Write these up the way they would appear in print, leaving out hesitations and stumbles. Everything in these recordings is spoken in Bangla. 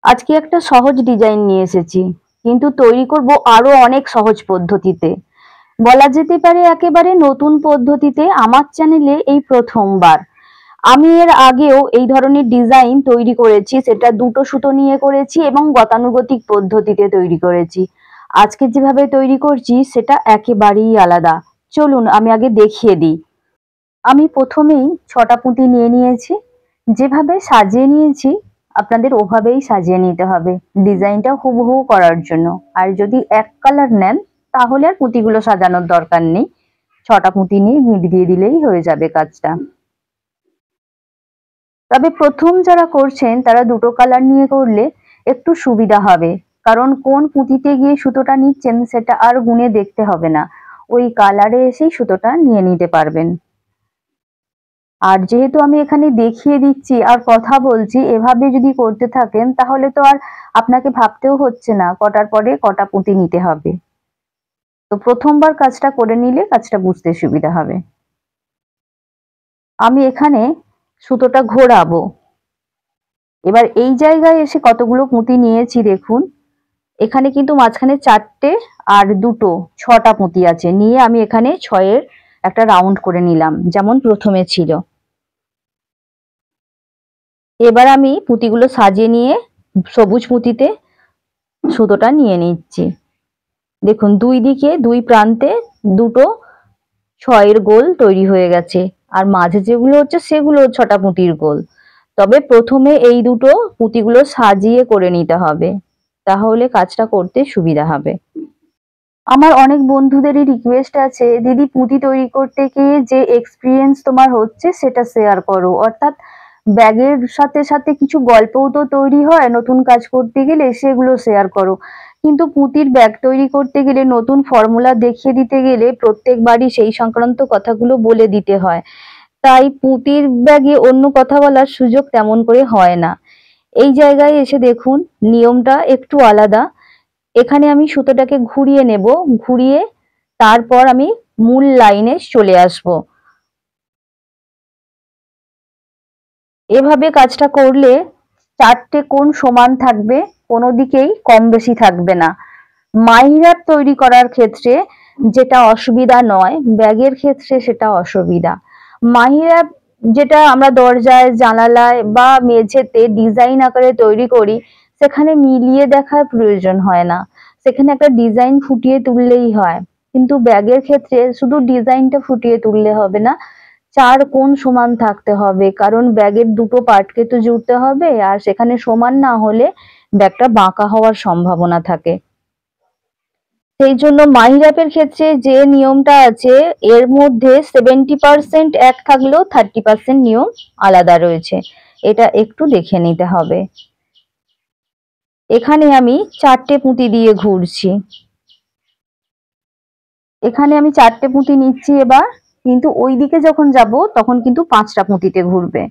আজকে একটা সহজ ডিজাইন নিয়ে এসেছি, কিন্তু তৈরি করব আরো অনেক সহজ পদ্ধতিতে। বলা যেতে পারে একেবারে নতুন পদ্ধতিতে। আমার চ্যানেলে এই প্রথমবার। আমি এর আগেও এই ধরনের ডিজাইন তৈরি করেছি, সেটা দুটো সুতো নিয়ে করেছি এবং গতানুগতিক পদ্ধতিতে তৈরি করেছি। আজকে যেভাবে তৈরি করছি সেটা একেবারেই আলাদা। চলুন আমি আগে দেখিয়ে দিই। আমি প্রথমেই ৬টা পুঁতি নিয়ে নিয়েছি। যেভাবে সাজিয়ে নিয়েছি আপনাদের ওভাবেই সাজিয়ে নিতে হবে ডিজাইনটা হুবহু করার জন্য। আর যদি এক কালার নেন তাহলে আর পুঁতিগুলো সাজানোর দরকার নেই। ৬টা পুঁতি নিয়ে গিঁট দিয়ে দিলেই হয়ে যাবে কাজটা। তবে প্রথম যারা করছেন তারা দুটো কালার নিয়ে করলে একটু সুবিধা হবে, কারণ কোন পুঁতিতে গিয়ে সুতোটা নিচ্ছেন সেটা আর গুনে দেখতে হবে না। ওই কালারে এসেই সুতোটা নিয়ে নিতে পারবেন। আর যেহেতু আমি এখানে দেখিয়ে দিচ্ছি আর কথা বলছি, এভাবে যদি করতে থাকেন তাহলে তো আর আপনাকে ভাবতেও হচ্ছে না কটার পরে কটা পুঁতি নিতে হবে। তো প্রথমবার কাজটা করে নিলে কাজটা বুঝতে সুবিধা হবে। আমি এখানে সুতোটা ঘোরাবো। এবার এই জায়গায় এসে কতগুলো পুঁতি নিয়েছি দেখুন। এখানে কিন্তু মাঝখানে 4টে আর দুটো 6টা পুঁতি আছে। নিয়ে আমি এখানে 6-এর একটা রাউন্ড করে নিলাম, যেমন প্রথমে ছিল। এবার আমি পুঁতিগুলো সাজিয়ে নিয়ে সবুজ পুঁতিতে সুতোটা নিয়ে নিচ্ছি। দেখুন দুই দিকে দুই প্রান্তে দুটো 6-এর গোল তৈরি হয়ে গেছে, আর মাঝে যেগুলো হচ্ছে সেগুলো 6টা পুঁতির গোল। তবে প্রথমে এই দুটো পুঁতিগুলো সাজিয়ে করে নিতে হবে, তাহলে কাজটা করতে সুবিধা হবে। আমার অনেক বন্ধুদেরই রিকোয়েস্ট আছে, দিদি পুঁতি তৈরি করতে গিয়ে যে এক্সপিরিয়েন্স তোমার হচ্ছে সেটা শেয়ার করো। অর্থাৎ ব্যাগের সাথে সাথে কিছু গল্পও তো তৈরি হয় নতুন কাজ করতে গেলে, সেগুলো শেয়ার করো। কিন্তু পুঁতির ব্যাগ তৈরি করতে গেলে নতুন ফর্মুলা দেখিয়ে দিতে গেলে প্রত্যেকবারই সেই সংক্রান্ত কথাগুলো বলে দিতে হয়। তাই পুঁতির ব্যাগে অন্য কথা বলার সুযোগ তেমন করে হয় না। এই জায়গায় এসে দেখুন নিয়মটা একটু আলাদা। এখানে আমি সুতোটাকে ঘুরিয়ে নেব, ঘুরিয়ে তারপর আমি মূল লাইনে চলে আসব। এভাবে কাজটা করলে 4টে কোণ সমান থাকবে, কোনো দিকেই কম বেশি থাকবে না। মাইরার তৈরি করার ক্ষেত্রে যেটা অসুবিধা নয়, ব্যাগের ক্ষেত্রে সেটা অসুবিধা। মাহিরা যেটা আমরা দরজায় জানালায় বা মেঝেতে ডিজাইন আকারে তৈরি করি, সেখানে মিলিয়ে দেখার প্রয়োজন হয় না, সেখানে একটা ডিজাইন ফুটিয়ে তুললেই হয়। কিন্তু ব্যাগের ক্ষেত্রে শুধু ডিজাইনটা ফুটিয়ে তুললে হবে না, 4 কোণ সমান থাকতে হবে, কারণ ব্যাগের দুটো পার্টকে তো জুড়তে হবে, আর সেখানে সমান না হলে ব্যাগটা বাঁকা হওয়ার সম্ভাবনা থাকে। সেই জন্য মাহিরাপের ক্ষেত্রে যে নিয়মটা আছে এর মধ্যে 70% এক থাকলেও 30% নিয়ম আলাদা রয়েছে, এটা একটু দেখে নিতে হবে। এখানে আমি 4টে পুঁতি দিয়ে ঘুরছি। এখানে আমি 4টে পুঁতি নিচ্ছি এবার, কিন্তু ওই দিকে যখন যাব তখন কিন্তু 5টা পুঁতিতে ঘুরবে।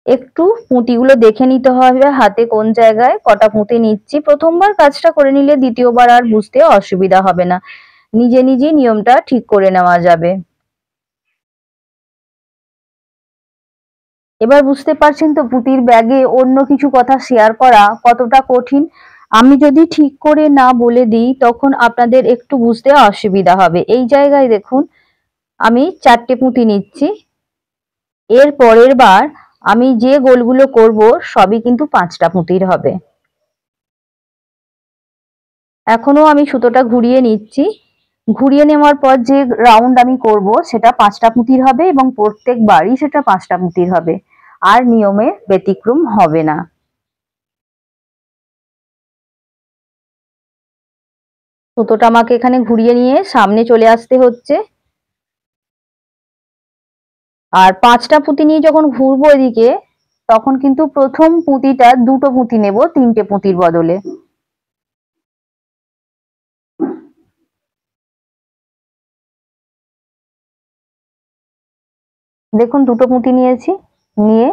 একটু পুঁতিগুলো দেখে নিতে হবে হাতে কোন জায়গায় কটা পুঁতি নিচ্ছি। প্রথমবার কাজটা করে নিলে দ্বিতীয়বার আর বুঝতে অসুবিধা হবে না, নিজে নিজেই নিয়মটা ঠিক করে নেওয়া যাবে। এবার বুঝতে পারছেন তো পুঁতির ব্যাগে অন্য কিছু কথা শেয়ার করা কতটা কঠিন। আমি যদি ঠিক করে না বলে দিই তখন আপনাদের একটু বুঝতে অসুবিধা হবে। এই জায়গায় দেখুন আমি 4টে পুঁতি নিচ্ছি। এর পরের বার আমি যে গোলগুলো করব সবই কিন্তু 5টা পুঁতির হবে। এখনো আমি সুতোটা ঘুরিয়ে নিচ্ছি। ঘুরিয়ে নেওয়ার পর যে রাউন্ড আমি করব সেটা 5টা পুঁতির হবে, এবং প্রত্যেকবারই সেটা 5টা পুঁতির হবে, আর নিয়মে ব্যতিক্রম হবে না। সুতোটা আমাকে এখানে ঘুরিয়ে নিয়ে সামনে চলে আসতে হচ্ছে। আর 5টা পুঁতি নিয়ে যখন ঘুরবো এদিকে, তখন কিন্তু প্রথম পুঁতিটা দুটো পুঁতি নেব 3টে পুঁতির বদলে। দেখুন দুটো পুঁতি নিয়েছি, নিয়ে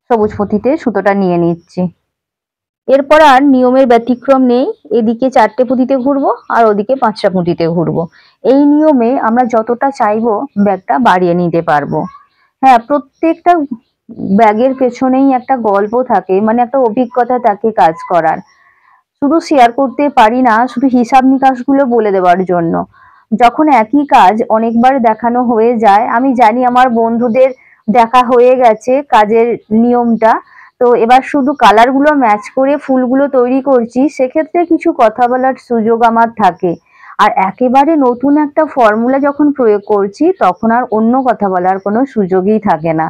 সবুজ পুঁতিতে সুতোটা নিয়ে নিচ্ছি। এরপর আর নিয়মের ব্যতিক্রম নেই, এদিকে 4টে পুঁতিতে ঘুরবো আর ওদিকে 5টা পুঁতিতে ঘুরবো। এই নিয়মে আমরা যতটা চাইবো ব্যাগটা বাড়িয়ে নিতে পারবো। হ্যাঁ, প্রত্যেকটা ব্যাগের পেছনেই একটা গল্প থাকে, মানে একটা অভিজ্ঞতা থাকে কাজ করার। শুধু শেয়ার করতে পারি না শুধু হিসাব নিকাশগুলো বলে দেওয়ার জন্য। যখন একই কাজ অনেকবার দেখানো হয়ে যায়, আমি জানি আমার বন্ধুদের দেখা হয়ে গেছে কাজের নিয়মটা, তো এবার শুধু কালারগুলো ম্যাচ করে ফুলগুলো তৈরি করছি, সেক্ষেত্রে কিছু কথা বলার সুযোগ আমার থাকে। আর একেবারে নতুন একটা ফর্মুলা যখন প্রয়োগ করছি তখন আর অন্য কথা বলার কোনো সুযোগই থাকে না।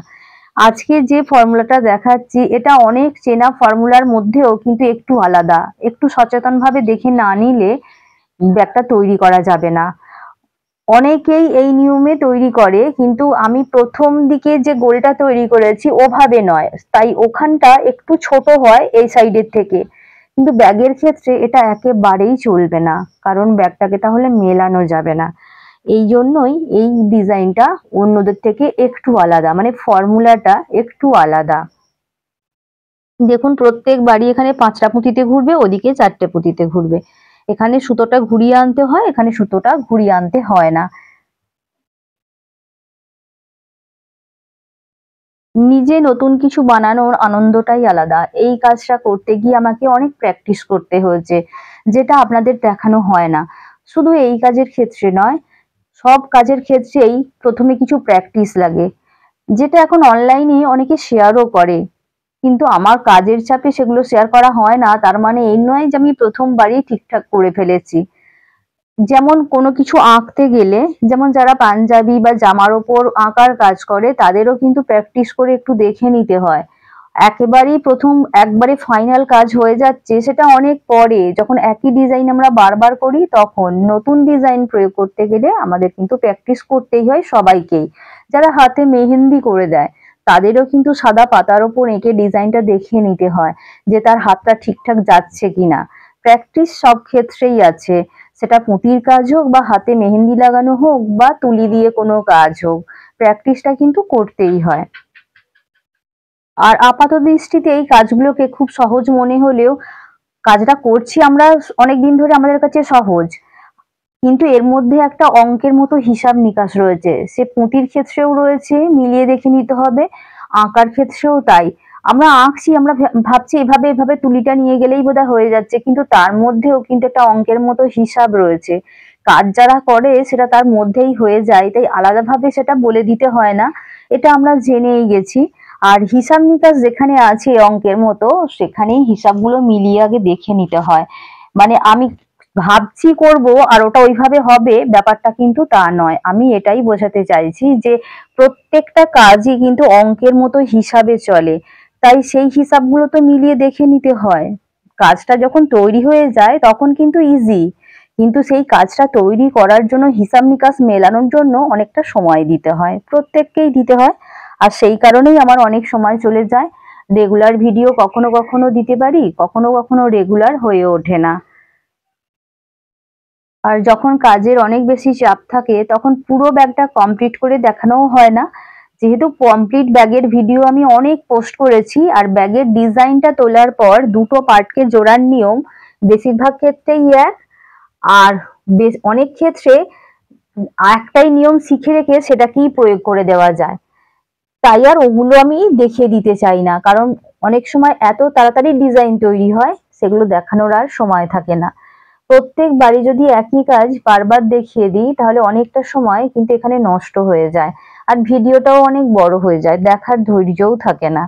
আজকে যে ফর্মুলাটা দেখাচ্ছি এটা অনেক চেনা ফর্মুলার মধ্যেও কিন্তু একটু আলাদা। একটু সচেতনভাবে দেখে না নিলে ব্যাগটা তৈরি করা যাবে না। অনেকেই এই নিয়মে তৈরি করে, কিন্তু আমি প্রথম দিকে যে গোলটা তৈরি করেছি ওভাবে নয়, তাই ওখানটা একটু ছোট হয় এই সাইডের থেকে। কিন্তু ব্যাগের ক্ষেত্রে এটা একেবারেই চলবে না, কারণ ব্যাগটাকে তাহলে মেলানো যাবে না। এই জন্যই এই ডিজাইনটা অন্যদের থেকে একটু আলাদা, মানে ফর্মুলাটা একটু আলাদা। দেখুন প্রত্যেক বাড়ি এখানে 5টা পুঁতিতে ঘুরবে, ওদিকে 4টে পুঁতিতে ঘুরবে। এখানে সুতোটা ঘুরিয়ে আনতে হয়, এখানে সুতোটা ঘুরিয়ে আনতে হয় না। নিজে নতুন কিছু বানানোর আনন্দটাই আলাদা। এই কাজটা করতে গিয়ে আমাকে অনেক প্র্যাকটিস করতে হয়েছে, যেটা আপনাদের দেখানো হয় না। শুধু এই কাজের ক্ষেত্রে নয়, সব কাজের ক্ষেত্রেই প্রথমে কিছু প্র্যাকটিস লাগে, যেটা এখন অনলাইনে অনেকে শেয়ারও করে। কিন্তু আমার কাজের চাপে সেগুলো শেয়ার করা হয় না, তার মানে এই নয় যে আমি প্রথমবারই ঠিকঠাক করে ফেলেছি। যেমন কোনো কিছু আঁকতে গেলে, যেমন যারা পাঞ্জাবি বা জামার ওপর আঁকার কাজ করে তাদেরও কিন্তু প্র্যাকটিস করে একটু দেখে নিতে হয়। একেবারেই প্রথম একবারে ফাইনাল কাজ হয়ে যাচ্ছে সেটা অনেক পরে, যখন একই ডিজাইন আমরা বারবার করি তখন। নতুন ডিজাইন প্রয়োগ করতে গেলে আমাদের কিন্তু প্র্যাকটিস করতেই হয় সবাইকেই। যারা হাতে মেহেন্দি করে দেয় তাদেরও কিন্তু সাদা পাতার ওপর এঁকে ডিজাইনটা দেখিয়ে নিতে হয় যে তার হাতটা ঠিকঠাক যাচ্ছে কিনা। প্র্যাকটিস সব ক্ষেত্রেই আছে, সেটা পুঁতির কাজ হোক বা হাতে মেহেন্দি লাগানো হোক বা তুলি দিয়ে কোনো কাজ হোক, প্র্যাকটিসটা কিন্তু করতেই হয়। আর আপাত দৃষ্টিতে এই কাজগুলোকে খুব সহজ মনে হলেও, কাজটা করছি আমরা অনেকদিন ধরে, আমাদের কাছে সহজ, কিন্তু এর মধ্যে একটা অঙ্কের মতো হিসাব নিকাশ রয়েছে। সে পুঁতির ক্ষেত্রেও রয়েছে, মিলিয়ে দেখে নিতে হবে, আঁকার ক্ষেত্রেও তাই। আমরা আঁকছি, আমরা ভাবছি এভাবে এভাবে তুলিটা নিয়ে গেলেই বোধহয় হয়ে যাচ্ছে, কিন্তু তার মধ্যেও কিন্তু একটা অঙ্কের মতো হিসাব রয়েছে। কাজ যারা করে সেটা তার মধ্যেই হয়ে যায়, তাই আলাদাভাবে সেটা বলে দিতে হয় না, এটা আমরা জেনেই গেছি। আর হিসাব নিকাশ যেখানে আছে অঙ্কের মতো, সেখানেই হিসাবগুলো মিলিয়ে আগে দেখে নিতে হয়। মানে আমি ভাবছি করব আর ওটা ওইভাবে হবে, ব্যাপারটা কিন্তু তা নয়। আমি এটাই বোঝাতে চাইছি যে প্রত্যেকটা কাজই কিন্তু অঙ্কের মতো হিসাবে চলে, তাই সেই হিসাবগুলো তো মিলিয়ে দেখে নিতে হয়। কাজটা যখন তৈরি হয়ে যায় তখন কিন্তু ইজি, কিন্তু সেই কাজটা তৈরি করার জন্য হিসাব নিকাশ মেলানোর জন্য অনেকটা সময় দিতে হয়, প্রত্যেককেই দিতে হয়। আর সেই কারণেই আমার অনেক সময় চলে যায়। রেগুলার ভিডিও কখনো কখনো দিতে পারি, কখনো কখনো রেগুলার হয়ে ওঠে না। আর যখন কাজের অনেক বেশি চাপ থাকে তখন পুরো ব্যাগটা কমপ্লিট করে দেখানোও হয় না। যেহেতু কমপ্লিট ব্যাগের ভিডিও আমি অনেক পোস্ট করেছি, আর ব্যাগের ডিজাইনটা তোলার পর দুটো পার্টকে জোড়ার নিয়ম বেশিরভাগ ক্ষেত্রেই এক, আর বেশ অনেক ক্ষেত্রে একটাই নিয়ম শিখে রেখে সেটাকেই প্রয়োগ করে দেওয়া যায়। তাই আর ওগুলো আমি দেখিয়ে দিতে চাই না, কারণ অনেক সময় এত তাড়াতাড়ি ডিজাইন তৈরি হয় সেগুলো দেখানোর আর সময় থাকে না। প্রত্যেক বাড়ি যদি একই কাজ বারবার দেখিয়ে দিই তাহলে অনেকটা সময় কিন্তু এখানে নষ্ট হয়ে যায়, আর ভিডিওটাও অনেক বড় হয়ে যায়, দেখার ধৈর্যও থাকে না।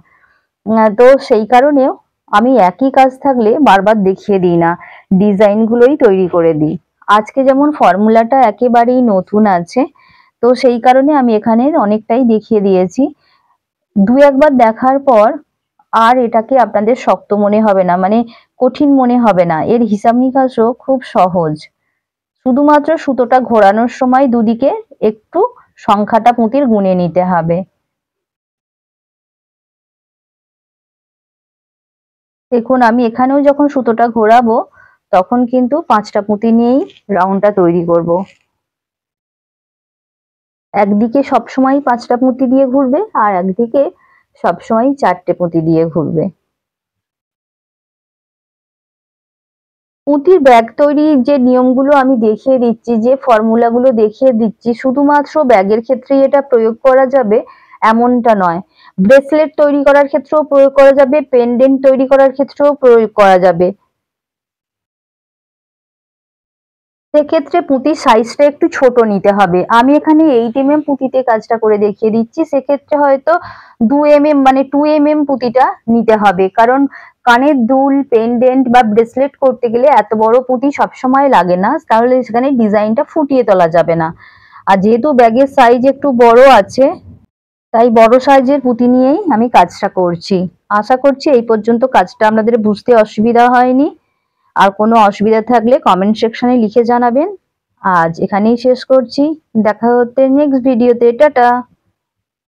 তো সেই কারণেও আমি একই কাজ থাকলে বারবার দেখিয়ে দিই না, ডিজাইন গুলোই তৈরি করে দিই। আজকে যেমন ফর্মুলাটা একেবারেই নতুন আছে, তো সেই কারণে আমি এখানে অনেকটাই দেখিয়ে দিয়েছি। দু একবার দেখার পর আর এটাকে আপনাদের শক্ত মনে হবে না, মানে কঠিন মনে হবে না। এর হিসাব নিকাশও খুব সহজ, শুধুমাত্র সুতোটা ঘোরানোর সময় দুদিকে একটু সংখ্যাটা পুঁতির গুনে নিতে হবে। দেখুন আমি এখানেও যখন সুতোটা ঘোরাবো তখন কিন্তু 5টা পুঁতি নিয়েই রাউন্ডটা তৈরি করব। একদিকে সবসময় 5টা পুঁতি দিয়ে ঘুরবে আর একদিকে সবসময় 4টে পুঁতি দিয়ে ঘুরবে। পুঁতির ব্যাগ তৈরির যে নিয়মগুলো আমি দেখিয়ে দিচ্ছি, যে ফর্মুলাগুলো দেখিয়ে দিচ্ছি, শুধুমাত্র ব্যাগের ক্ষেত্রেই এটা প্রয়োগ করা যাবে এমনটা নয়। ব্রেসলেট তৈরি করার ক্ষেত্রেও প্রয়োগ করা যাবে, পেন্ডেন্ট তৈরি করার ক্ষেত্রেও প্রয়োগ করা যাবে। সেক্ষেত্রে পুঁতির সাইজটা একটু ছোট নিতে হবে। আমি এখানে 8 mm পুঁতিতে কাজটা করে দেখিয়ে দিচ্ছি, সেক্ষেত্রে হয়তো 2 mm মানে 2 mm পুঁতিটা নিতে হবে, কারণ কানের দুল, পেন্ডেন্ট বা ব্রেসলেট করতে গেলে এত বড় পুঁতি সবসময় লাগে না, তাহলে সেখানে ডিজাইনটা ফুটিয়ে তোলা যাবে না। আর যেহেতু ব্যাগের সাইজ একটু বড় আছে, তাই বড় সাইজের পুঁতি নিয়েই আমি কাজটা করছি। আশা করছি এই পর্যন্ত কাজটা আপনাদের বুঝতে অসুবিধা হয়নি। আর কোনো অসুবিধা থাকলে কমেন্ট সেকশনে লিখে জানাবেন। আজ এখানেই শেষ করছি, দেখা হচ্ছে নেক্সট ভিডিওতে। টাটা।